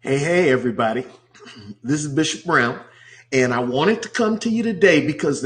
Hey, everybody. This is Bishop Brown, and I wanted to come to you today because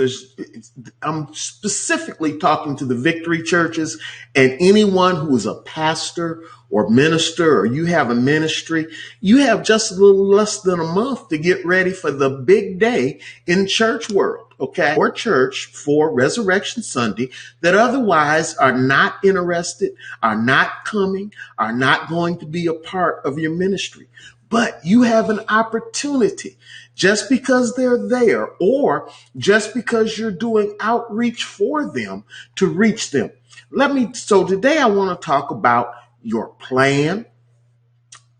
I'm specifically talking to the Victory churches and anyone who is a pastor or minister, or you have a ministry. You have just a little less than a month to get ready for the big day in church world, okay? Or church for Resurrection Sunday that otherwise are not interested, are not coming, are not going to be a part of your ministry. But you have an opportunity just because they're there or just because you're doing outreach for them to reach them. So today I want to talk about your plan.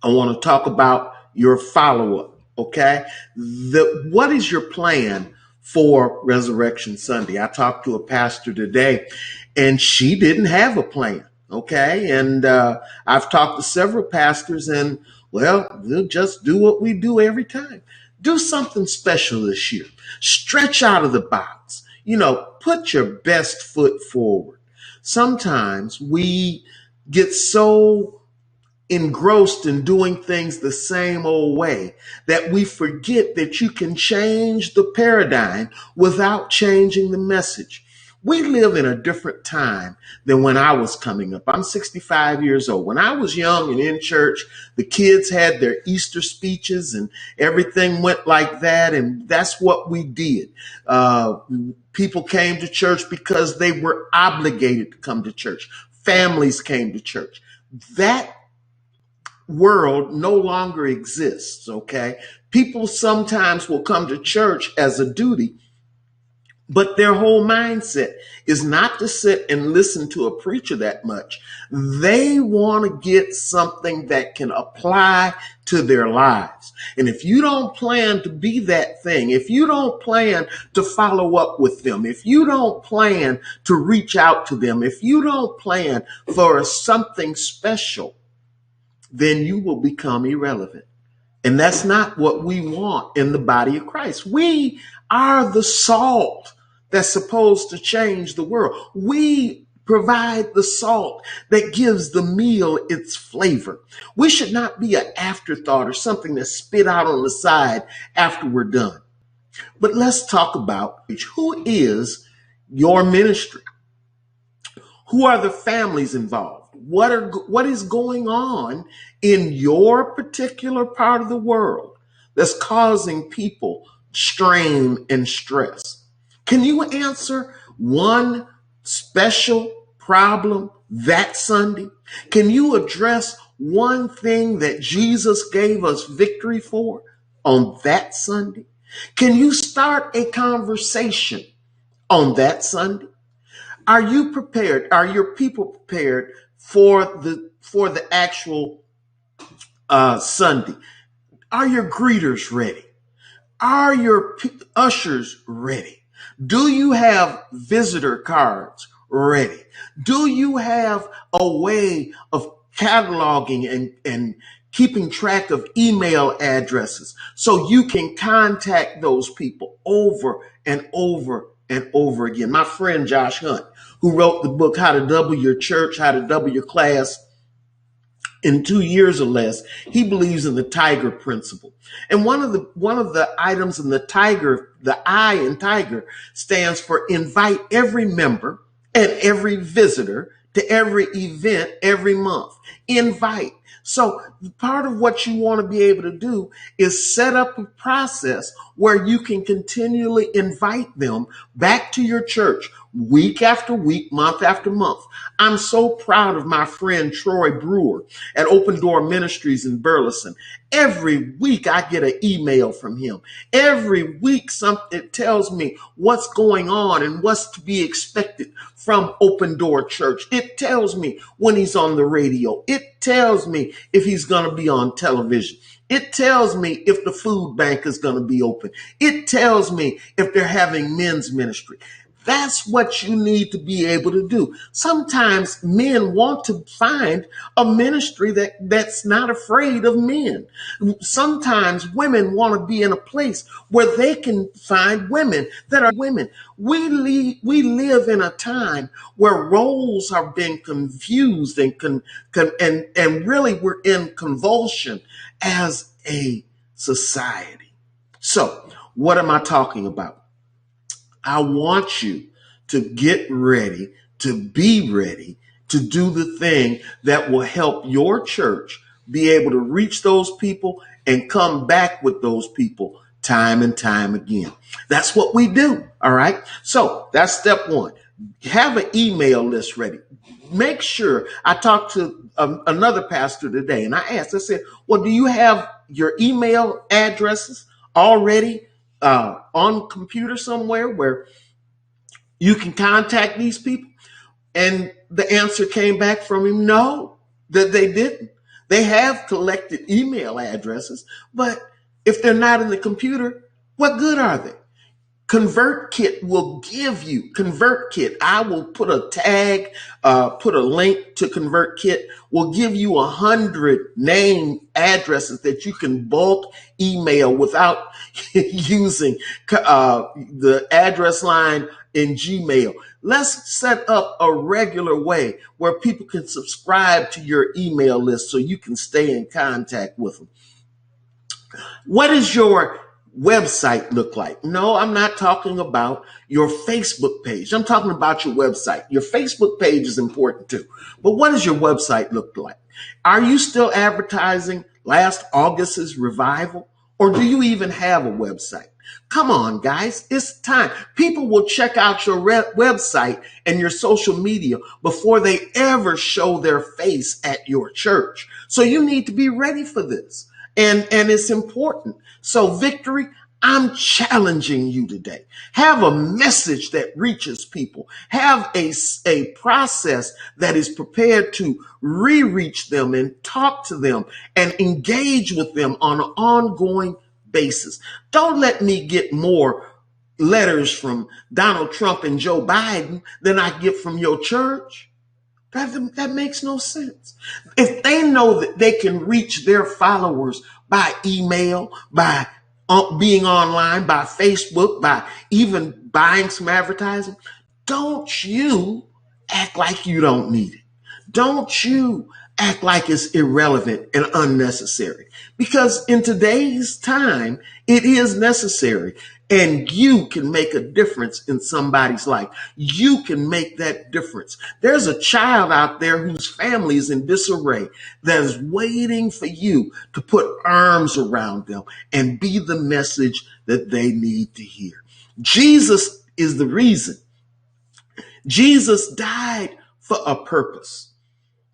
I want to talk about your follow-up. Okay. What is your plan for Resurrection Sunday? I talked to a pastor today and she didn't have a plan. Okay. And I've talked to several pastors and well, we'll just do what we do every time. Do something special this year. Stretch out of the box. Put your best foot forward. Sometimes we get so engrossed in doing things the same old way that we forget that you can change the paradigm without changing the message. We live in a different time than when I was coming up. I'm 65 years old. When I was young and in church, the kids had their Easter speeches and everything went like that. And that's what we did. People came to church because they were obligated to come to church. Families came to church. That world no longer exists, okay? People sometimes will come to church as a duty, but their whole mindset is not to sit and listen to a preacher that much. They want to get something that can apply to their lives. And if you don't plan to be that thing, if you don't plan to follow up with them, if you don't plan to reach out to them, if you don't plan for something special, then you will become irrelevant. And that's not what we want in the body of Christ. We are the salt that's supposed to change the world. We provide the salt that gives the meal its flavor. We should not be an afterthought or something that's spit out on the side after we're done. But let's talk about who is your ministry? Who are the families involved? What is going on in your particular part of the world that's causing people strain and stress? Can you answer one special problem that Sunday? Can you address one thing that Jesus gave us victory for on that Sunday? Can you start a conversation on that Sunday? Are you prepared? Are your people prepared for the actual Sunday? Are your greeters ready? Are your ushers ready? Do you have visitor cards ready? Do you have a way of cataloging and keeping track of email addresses so you can contact those people over and over and over again? My friend Josh Hunt, who wrote the book, How to Double Your Church, How to Double Your Class in 2 years or less, he believes in the tiger principle. And one of the items in the I in tiger stands for invite every member and every visitor to every event every month. Invite. So part of what you want to be able to do is set up a process where you can continually invite them back to your church week after week, month after month. I'm so proud of my friend Troy Brewer at Open Door Ministries in Burleson. Every week I get an email from him. Every week it tells me what's going on and what's to be expected from Open Door Church. It tells me when he's on the radio. It tells me if he's going to be on television. It tells me if the food bank is going to be open. It tells me if they're having men's ministry. That's what you need to be able to do. Sometimes men want to find a ministry that's not afraid of men. Sometimes women want to be in a place where they can find women that are women. We live in a time where roles are being confused and really we're in convulsion as a society. So, what am I talking about? I want you to get ready, to be ready to do the thing that will help your church be able to reach those people and come back with those people time and time again. That's what we do. All right. So that's step one. Have an email list ready. Make sure. I talked to another pastor today and I said, well, do you have your email addresses already on computer somewhere where you can contact these people? And the answer came back from him, no, that they didn't. They have collected email addresses, but if they're not in the computer, what good are they? ConvertKit will give you ConvertKit. I will put a tag, put a link to ConvertKit. Will give you 100 name addresses that you can bulk email without using the address line in Gmail. Let's set up a regular way where people can subscribe to your email list so you can stay in contact with them. What does your website look like? No, I'm not talking about your Facebook page. I'm talking about your website. Your Facebook page is important too. But what does your website look like? Are you still advertising last August's revival? Or do you even have a website? Come on, guys, it's time. People will check out your website and your social media before they ever show their face at your church. So you need to be ready for this. And it's important. So Victory, I'm challenging you today. Have a message that reaches people. Have a process that is prepared to re-reach them and talk to them and engage with them on an ongoing basis. Don't let me get more letters from Donald Trump and Joe Biden than I get from your church. That makes no sense. If they know that they can reach their followers by email, by being online, by Facebook, by even buying some advertising, don't you act like you don't need it. Don't you act like it's irrelevant and unnecessary. Because in today's time, it is necessary. And you can make a difference in somebody's life. You can make that difference. There's a child out there whose family is in disarray that is waiting for you to put arms around them and be the message that they need to hear. Jesus is the reason. Jesus died for a purpose.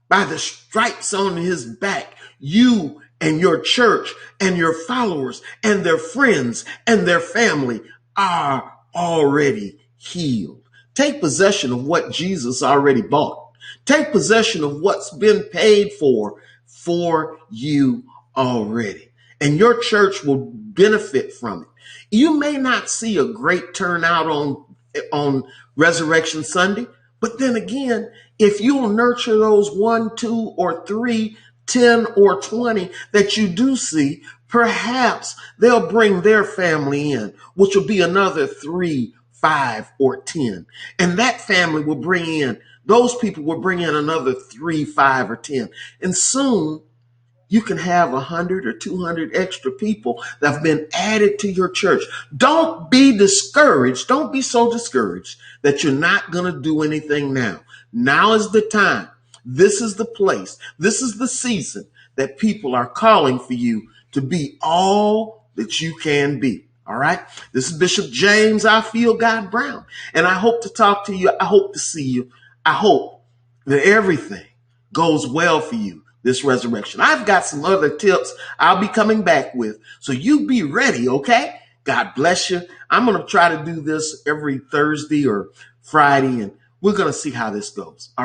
By the stripes on his back, you and your church and your followers and their friends and their family are already healed. Take possession of what Jesus already bought. Take possession of what's been paid for you already. And your church will benefit from it. You may not see a great turnout on Resurrection Sunday, but then again, if you'll nurture those 1, 2, or 3, 10, or 20 that you do see, perhaps they'll bring their family in, which will be another 3, 5, or 10. And that family will bring in, those people will bring in another 3, 5, or 10. And soon you can have 100 or 200 extra people that have been added to your church. Don't be discouraged. Don't be so discouraged that you're not going to do anything now. Now is the time. This is the place. This is the season that people are calling for you to be all that you can be. All right. This is Bishop James, I Feel God Brown, and I hope to talk to you. I hope to see you. I hope that everything goes well for you this resurrection. I've got some other tips I'll be coming back with. So you be ready, okay? God bless you. I'm going to try to do this every Thursday or Friday, and we're going to see how this goes. All